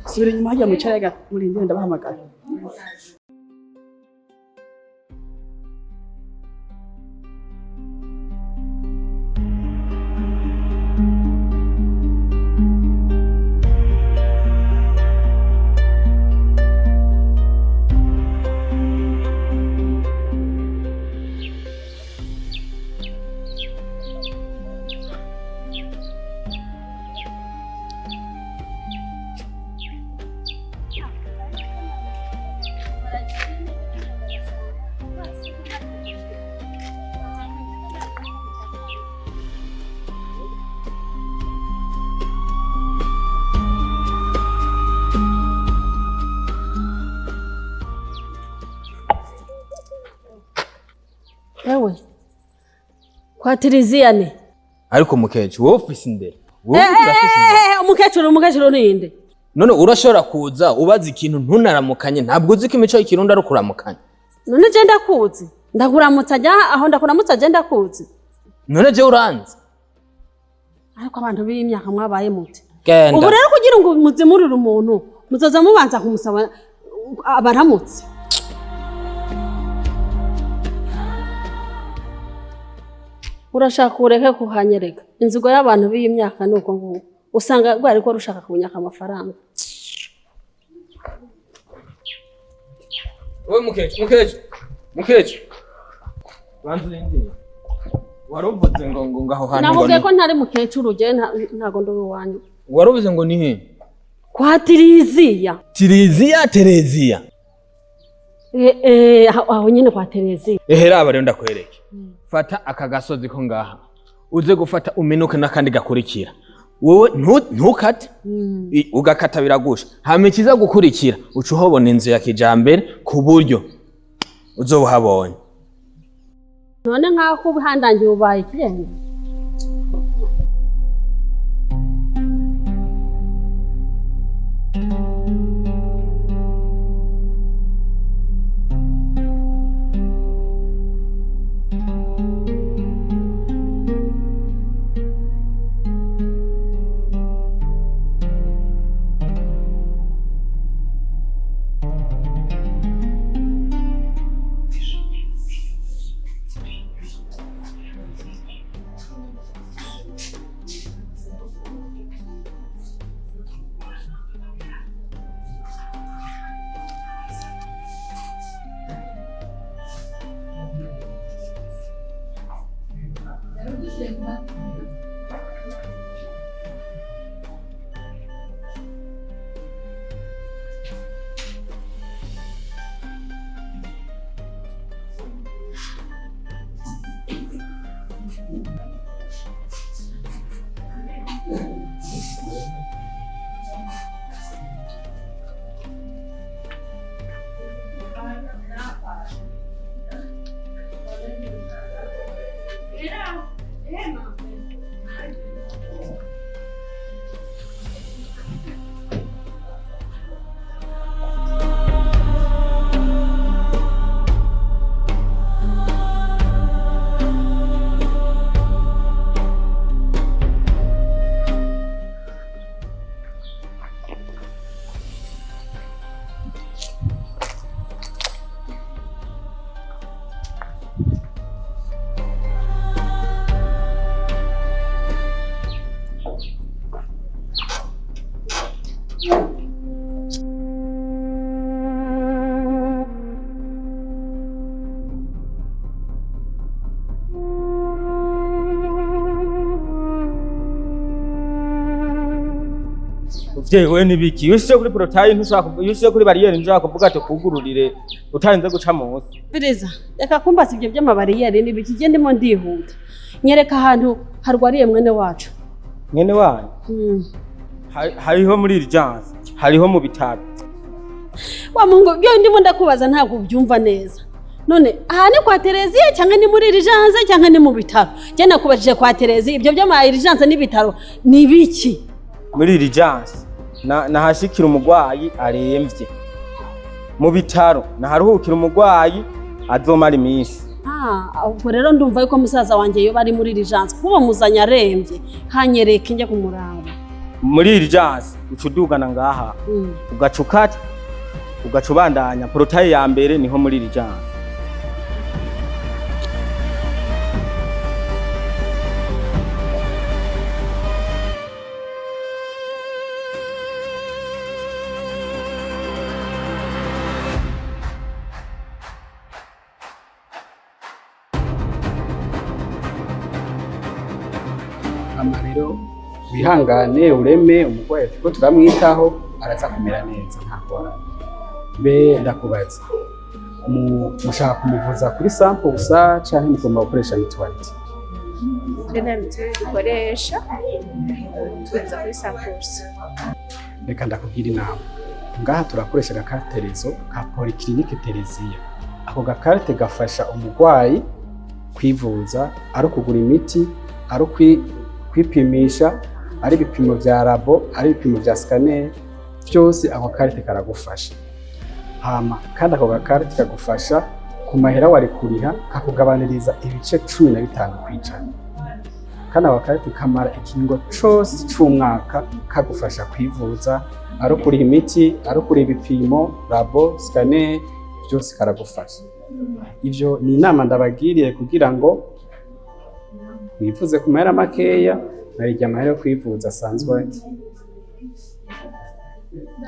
Subira inyuma hajya mu cyayaga murinde ndabahamagara. Ewe kwa Tereziane ariko mukecu wowe ufise indero umukecuru ninde none urashobora kuza ubaza ikintu ntunaramukanye ntabwo uzi ko imico y'ikirundi ari kuramukanya none je ndakuzi ndakuramutsa jya aho ndakuramutsa je ndakuzi none je uranze ariko abantu b'imyaka mwabaye muti genda ubu rero kugira ngo muzimurire umuntu muzoza mubanza kumusaba abaramutse urashaka ureke kuhanyereka inzigo y'abantu b'imyaka nuko nguko usanga rwari ko rushaka kunyaka amafaranga. Owe mukecu banze ndi waruvuze ngo ngaho hantu navuze ko ntari mukecuru je ntago ndo wanyu waruvuze ngo ni he kwa Tereziya Tereziya aho nyine kwa Tereziya raba rero ndakwereke fata aka gasozi ko ngaha uze gufata umenuke nakandi gakurikira wowe ntukate ugakata biragusha hame kiza gukurikira uca uhobona inzu ya kijambere ku buryo uzobuhabonye none nk'aho ubihandangiye ubaye ikirenge Muvyeyi we nibiki yushiye kuri portail ntushaka yushiye kuri barriere ntushaka kuvuga ati kugururire utarinze guca munsi. Biriza reka kumbaza ibyo by'amabariyeri n'ibiki ndimo ndihuta nyereka ahantu harwariye mwene wacu. Mwene wanyu hariho muri urgence hariho mu bitaro. Wa Mungu byo ndimo ndakubaza ntabwo ubyumva neza. None aha ni kwa Tereziye cyangwa ni muri urgence cyangwa ni mu bitaro? Je nakubajije kwa Tereziye ibyo by'ama urgence n'ibitaro ni biki? Muri urgence nahashikira umugwayi aremvye. Mu bitaro naharuhukira umugwayi azomara iminsi. Ubwo rero ndumva yuko musaza wanje yo bari muri urgence kuba muzanya aremvye hanyereka njye kumuraba. Muri urgence ucudugana ngaha ugacukata ugacubandanya portail ya mbere niho muri urgence. Amarero wihangane ureme umugwayi kuko turamwitaho araza kumera neza ntabwo be ndakubaza mushaka kumuvuza kuri sample gusa cyangwa mugomba gukoresha mituwalite? Tena mituwalite dukoresha tuza kuri sample. Reka ndakubwira inama ngaha turakoresha agakarite Réseaux ka polyclinique Tereziya. Ako gakarite gafasha umugwayi kwivuza ari kugura imiti ari kwipimisha ari ibipimo vya labo ari ibipimo vya scanner byose ako karite karagufasha. Hama kandi ako gakarite kagufasha ku mahera wari kuriha kakugabaniriza ibice 15 kwijana. Kandi ako karite kamara ikingo cose c'umwaka kagufasha kwivuza ari kuriha imiti ari kuriha ibipimo labo scanner byose karagufasha. Ivyo ni inama ndabagiriye kugira ngo wifuze ku mahera makeya narijya amahera yo kwivuza asanzwe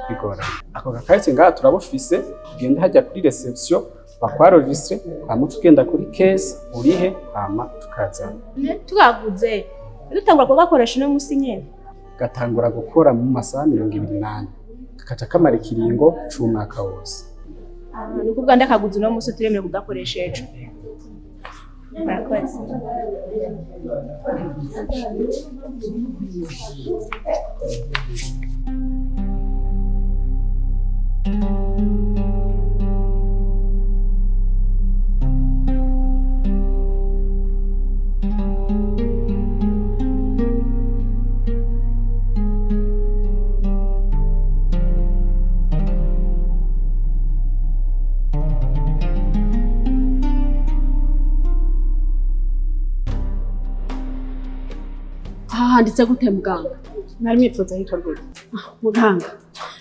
bigora. Ako gakarite ngaha turabufise ugenda hajya kuri reception bakwaregistre amutu ugenda kuri case urihe hama tukazana. Tugaguze dutangura kugakoresha no musi nyene gatangura gukora mu masaha 28 kakaca kamara ikiringo c'umwaka wose. Nuko Uganda kaguze no musi turemeye kugakoresha ejo. Murakoze. Handitse gute muganga? Nari mwifuza hitwa gute? Muganga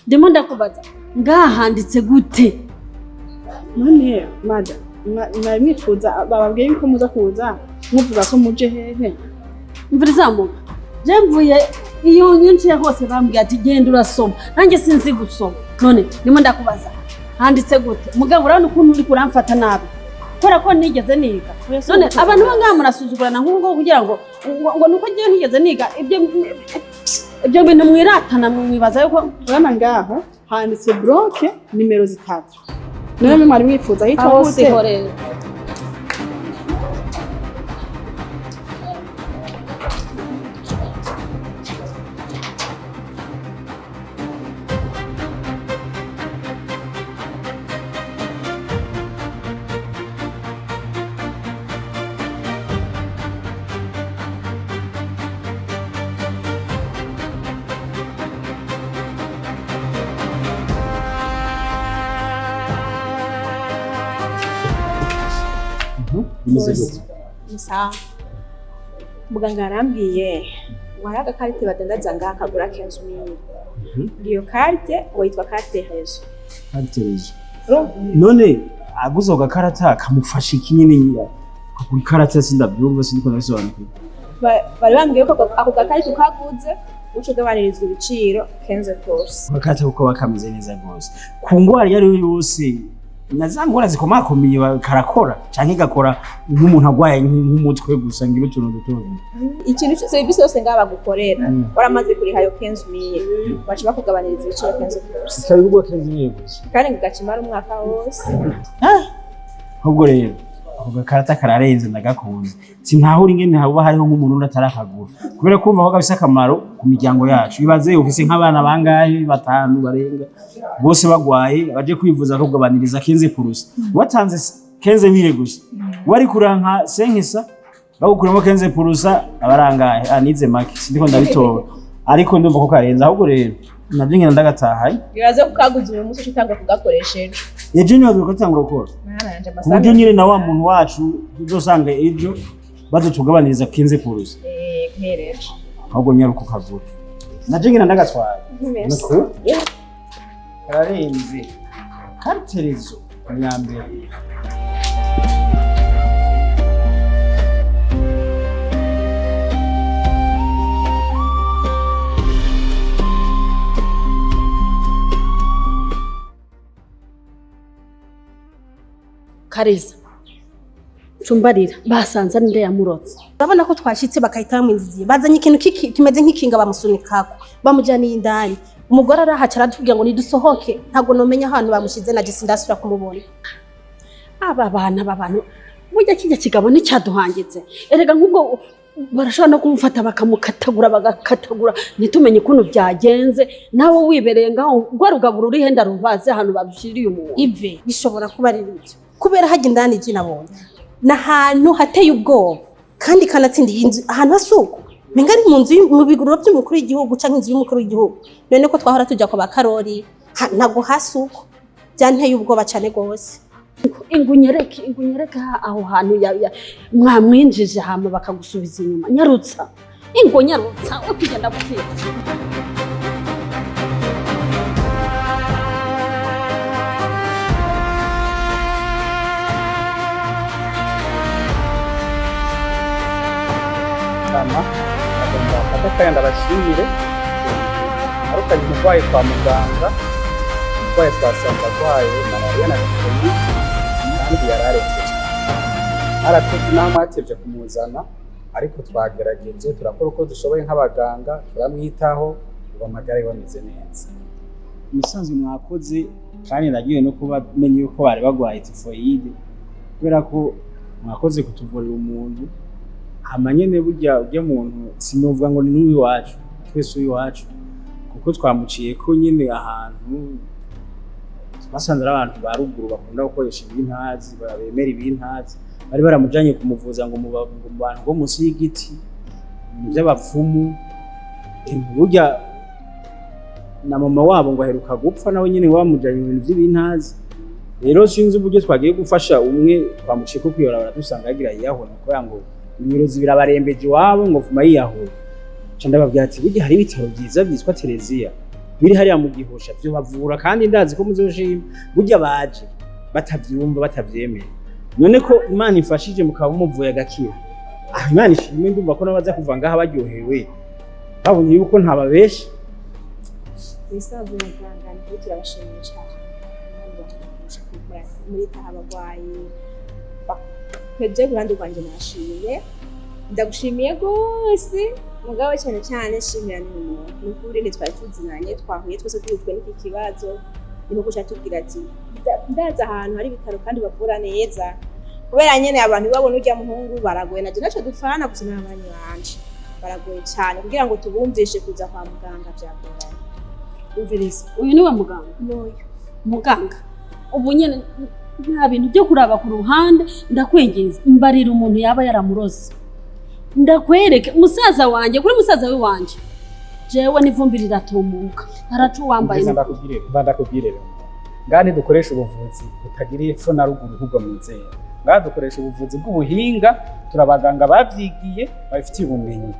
ndimo ndakubaza ngaha handitse gute? None mada nari mwifuza bababwiye yuko muza kuza muvuga ko muje hehe? Mviriza muga je mvuye iyo nyinshi hose bambwiye ati genda urasoma nanjye sinzi gusoma. None ndimo ndakubaza handitse gute? Muganga urabona ukuntu uri kuramfata nabi kora ko nigeze niga. None abantu bangaha murasuzugurana nk'uko kugira ngo nuko ngiye ntigeze niga ibyo bintu mwiratana mwibaza yuko urana ngaho handitse bloke nimero 3. None mwari mwifuza hitwa gute? Musa muganga arambwiye wari agakarite badandaza ngaha kagura 15,000. Iyo karite witwa karite Réseaux. Karite Réseaux. None aguze ako gakarata kamufasha iki nyine kugura ikarata sindabyumva siniko nabisobanukiwe. Bari bambwiye ko ako gakarite ukaguze uco gabanyirizwa ibiciro 15%. Gakarata kuko bakameze neza gose. Ku ngwara yari yose nazangora zikomakomeye karakora canke gakora nk'umuntu agwaye nk'umutwe gusa ngira utuntu duto. Ikintu service yose ngaba gukorera waramaze kuriha yo 15000 baca bakugabaniriza ibiciro 15%. Ikabigwa 15000 gusa. Kandi ngagacimara umwaka wose. Ahubwo rero ako gakarata kararenze ndagakunze. Sintahura ingene haba hariho nk'umuntu utarakagura. Kubera kumva ko gafise akamaro ku miryango yacu. Ibaze ufise nk'abana bangahe batanu barenga. Bose bagwaye baje kwivuza ko kugabaniriza 15%. Watanze 15000 gusa. Wari kuranka senkisa bagukuramo 15% abarangahe anize make. Sindiko ndabitora. Ariko ndumva ko karenze ahubwo rero navyo ngenda ndagatahaye. Bibaze kukaguza uyu munsi utangwa kugakoresha. Ejo niho dukatangura gukora. Kuburyo nyine na wa muntu wacu uzosanga ejo bazotugabaniriza 15%. Nkereje. Ahubwo nyaruko kagura. Naje ngina ndagatwara. Nuko kararenze. Karterezo nyambere. Kareza cumbarira basanze nde yamurotse urabona ko twashitse bakahita bamwinziziye bazanye ikintu kimeze nk'ikinga bamusunikako bamujaniye indani umugore arahaca aratubwira ngo nidusohoke ntago nomenya ahantu bamushize na Jesse ndasubira kumubona aba bantu burya kijya kigabo nicyaduhangitse erega nk'ubwo barashobora no kumufata bakamukatagura bagakatagura nitumenye ukuntu byagenze nawe wibereye ngaho rwarugabura uri henda ruvaze ahantu babushiriye umuntu ive bishobora kuba ari byo kubera hajya indani nabonye n'ahantu hateye ubwoba kandi kanatsindiye inzu ahantu hasuko menga ari mu nzu mu biguriro by'umukuru w'igihugu cyangwa inzu y'umukuru w'igihugu none ko twahora tujya kwa bakarori ntago hasuko byanteye ubwoba cyane gose ingunyereke aho hantu mwamwinjije hama bakagusubiza inyuma nyarutsa nyarutsa ukigenda gufira Agomba ndabashimire arukanye umurwayi kwa muganga umurwayi twasanze arwaye malariya na tifoni kandi yararembye aratuzi n'amatevye kumuzana ariko twagerageje turakora uko dushoboye nk'abaganga turamwitaho ubamagara bameze neza. Umusanzu mwakoze kandi nagiye no kuba menye yuko bari bagwaye tifoide kubera ko mwakoze kutuvurira umuntu amanyene burya ujye muntu sinovuga ngo ni n'uyu wacu twese uyu wacu kuko twamuciye ko nyine ahantu basanze abantu baruguru bakunda gukoresha ibintazi babemera ibintazi bari baramujanye kumuvuza ngo mu bantu bo munsi y'igiti mu by'abapfumu burya na mama wabo ngo aheruka gupfa nawe nyine wamujanye mu bintu by'ibintazi rero sinzi uburyo twagiye gufasha umwe twamuciye ko kwiyora baradusanga yagira YAHO nuko yango imirozi birabarembeje iwabo ngo vuma YAHO ndababwira ati burya hari ibitaro byiza byitwa Tereziya biri hariya mu Gihosha byo bavura kandi ndazi ko muzoshima burya baje batavyumva batavyemera none ko Imana ifashije mukaba muvuye agakira Imana ishimwe ndumva ko nabaza kuva ngaha baryohewe babonye yuko ntababeshe bisanzwe muganga ndi turabashimira cyane muri tahabagwayi Peje kandi kwanje nashimiye ndagushimiye gose mugabo cyane cyane shimira ni umuntu n'ukuri ni twari tuzinanye twahuye twese twitwe n'iki kibazo niho guca tubwira ati ndaza ahantu hari bitaro kandi bavura neza kubera nyene abantu babona urya muhungu baragoye naje naco dufana gusa n'abanyi banje baragoye cyane kugira ngo tubumvishe kuza kwa muganga byagoranye umviriza uyu ni wa muganga n'uyu muganga ubu nyene nta bintu byo kuraba ku ruhande ndakwinginze mbarira umuntu yaba yaramuroze ndakwereke musaza wanje kuri musaza we wanje jewe n'ivumbi riratumuka aracu wambaye ndakubwire ngani dukoresha ubuvuzi butagiriye epfo na ruguru ahubwo mwizeye ngani dukoresha ubuvuzi bw'ubuhinga turabaganga bavyigiye babifitiye ubumenyi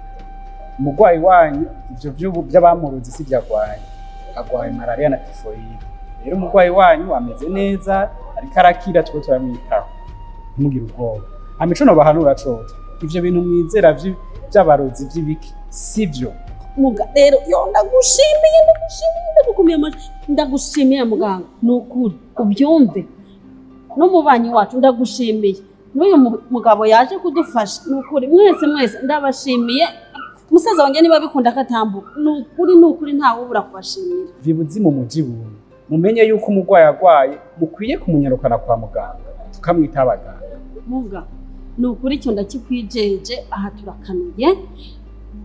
umurwayi wanyu ivyo by'abamuruzi si byagwaye agwaye malaria na tifoide rero umurwayi wanyu ameze neza ariko arakira twe turamwitaho ntimugire ubwoba amico no bahanura cote ivyo bintu mwizera by'abarozi by'ibiki sivyo muga rero yo ndagushimiye ndagushimiye muganga nukuri ubyumve n'umubanyi wacu ndagushimiye n'uyu mugabo yaje kudufasha nukuri mwese ndabashimiye musaza wanjye niba bikunda katambuka nukuri ntawe ubura kubashimira vibuzi mu muji buntu mumenye yuko umurwayi agwaye mukwiye kumunyarukana kwa muganga tukamwita abaganga muga nukuri cyo ndakikwijeje aha turakanuye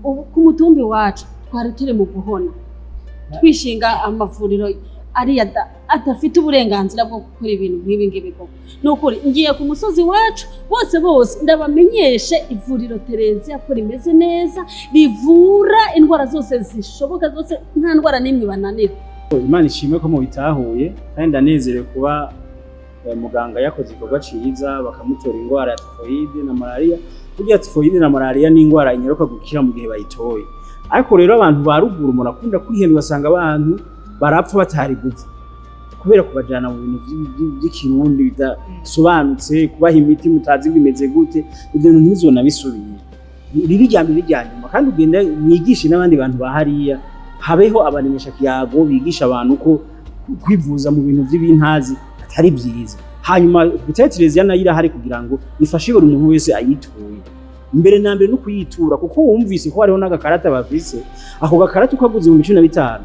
ubu ku mutumbi wacu twari turi mu guhona twishinga amavuriro ari adafite uburenganzira bwo gukora ibintu nk'ibi ngibi koko nukuri ngiye ku musozi wacu bose ndabamenyeshe ivuriro Tereza ko rimeze neza rivura indwara zose zishoboka zose nta ndwara n'imwe bananira. Imana ishimwe ko mubitahuye kandi ndanezerewe kuba muganga yakoze igikorwa ciza bakamutora indwara ya tifoide na malaria. Kugira tifoide na malaria ni indwara inyaruka gukira mu gihe bayitoye, ariko rero abantu baruguru murakunda kwiheba basanga abantu barapfa batari gupfa kubera kubajana mu bintu by'ikirundi bidasobanutse, kubaha imiti mutazi bimeze gute, ibyo ntizona bisubiye ririjyambere rijyanyuma. Kandi ugenda mwigisha n'abandi bantu bahariya, habeho abanemesha kiyago bigisha abantu ko kwivuza mu bintu by'ibintazi atari byiza. Hanyuma Tereza nayo irahari kugira ngo ifashe buri muntu wese ayituye. Mbere na mbere no kuyitura, kuko wumvise ko hariho n'agakarata bafise, ako gakarata ukaguze mu 15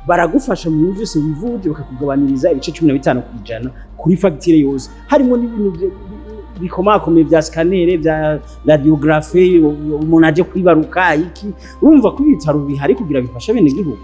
baragufasha mu byose wivuje, bakakugabaniriza ibice 15% kuri fagitire yose. Harimo n'ibintu bikomakomeye bya scanner, bya radiographie, umuntu aje kwibaruka iki. Urumva ko ibitaro bihari kugira bifashe bene gihugu.